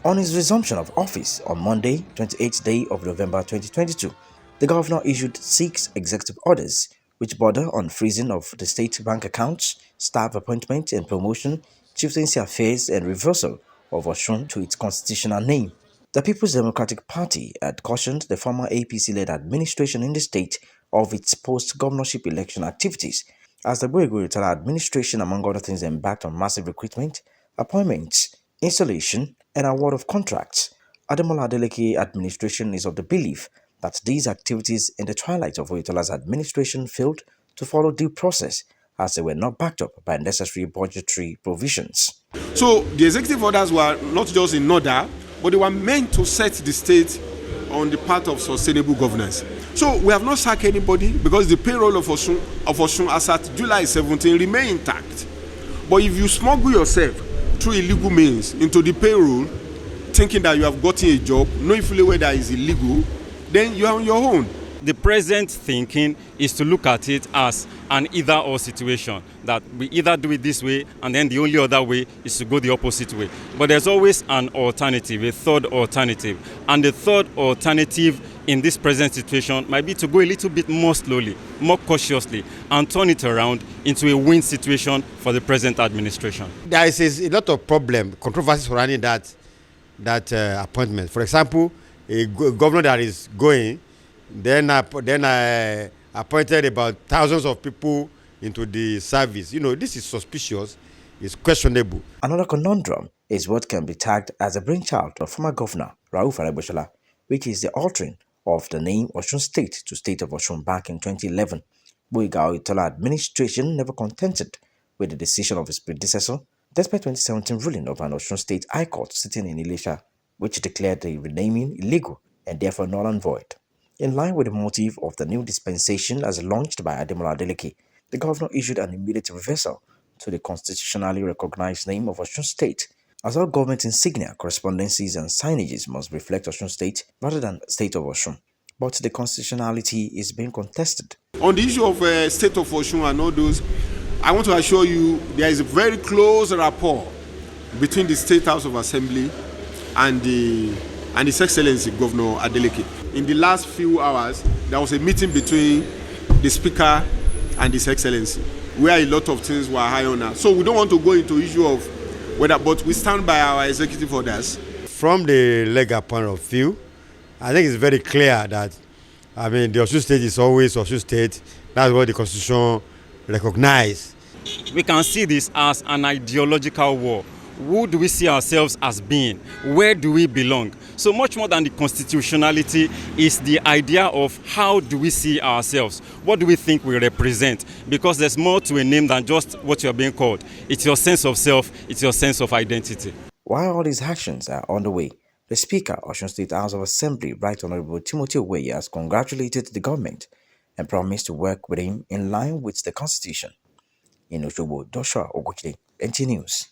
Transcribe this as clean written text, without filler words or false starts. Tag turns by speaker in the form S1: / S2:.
S1: On his resumption of office on Monday, 28th day of November 2022, the governor issued 6 executive orders which border on freezing of the state bank accounts, staff appointment and promotion, chieftaincy affairs and reversal of Osun to its constitutional name. The People's Democratic Party had cautioned the former APC-led administration in the state of its post-governorship election activities as the Boyegurutala administration, among other things, embarked on massive recruitment, appointments, installation, and award of contracts. Adeleke administration is of the belief that these activities in the twilight of Oyetola's administration failed to follow due process as they were not backed up by necessary budgetary provisions.
S2: So the executive orders were not just in order, but they were meant to set the state on the path of sustainable governance. So we have not sacked anybody because the payroll of Osun as at July 17 remain intact. But if you smuggle yourself through illegal means into the payroll, thinking that you have gotten a job, knowing fully whether it is illegal, then you are on your own.
S3: The present thinking is to look at it as an either-or situation, that we either do it this way and then the only other way is to go the opposite way. But there's always an alternative, a third alternative. And the third alternative in this present situation might be to go a little bit more slowly, more cautiously, and turn it around into a win situation for the present administration.
S4: There is a lot of problem, controversy surrounding that appointment. For example, a governor that is going, then appointed about thousands of people into the service. This is suspicious, it's questionable.
S1: Another conundrum is what can be tagged as a brainchild of former governor Rauf Aregbesola, which is the altering of the name Osun State to State of Osun back in 2011. Boyega Oyetola administration never contented with the decision of his predecessor, despite 2017 ruling of an Osun State High Court sitting in Ilesha, which declared the renaming illegal and therefore null and void. In line with the motive of the new dispensation as launched by Adeleke, the governor issued an immediate reversal to the constitutionally recognized name of Osun State, as all government insignia, correspondences and signages must reflect Osun State rather than State of Osun. But the constitutionality is being contested.
S2: On the issue of State of Osun and all those, I want to assure you there is a very close rapport between the State House of Assembly and His Excellency Governor Adeleke. In the last few hours, there was a meeting between the Speaker and His Excellency, where a lot of things were high on us. So we don't want to go into issue of whether, but we stand by our executive orders.
S4: From the legal point of view, I think it's very clear that, the Osun State is always Osun State. That's what the Constitution recognizes.
S3: We can see this as an ideological war. Who do we see ourselves as being? Where do we belong? So much more than the constitutionality is the idea of how do we see ourselves? What do we think we represent? Because there's more to a name than just what you're being called. It's your sense of self, it's your sense of identity.
S1: While all these actions are underway, the Speaker of Osun State House of Assembly, Right Honorable Timothy Oweyi, has congratulated the government and promised to work with him in line with the Constitution. In Osogbo, Joshua Ogochide, NT News.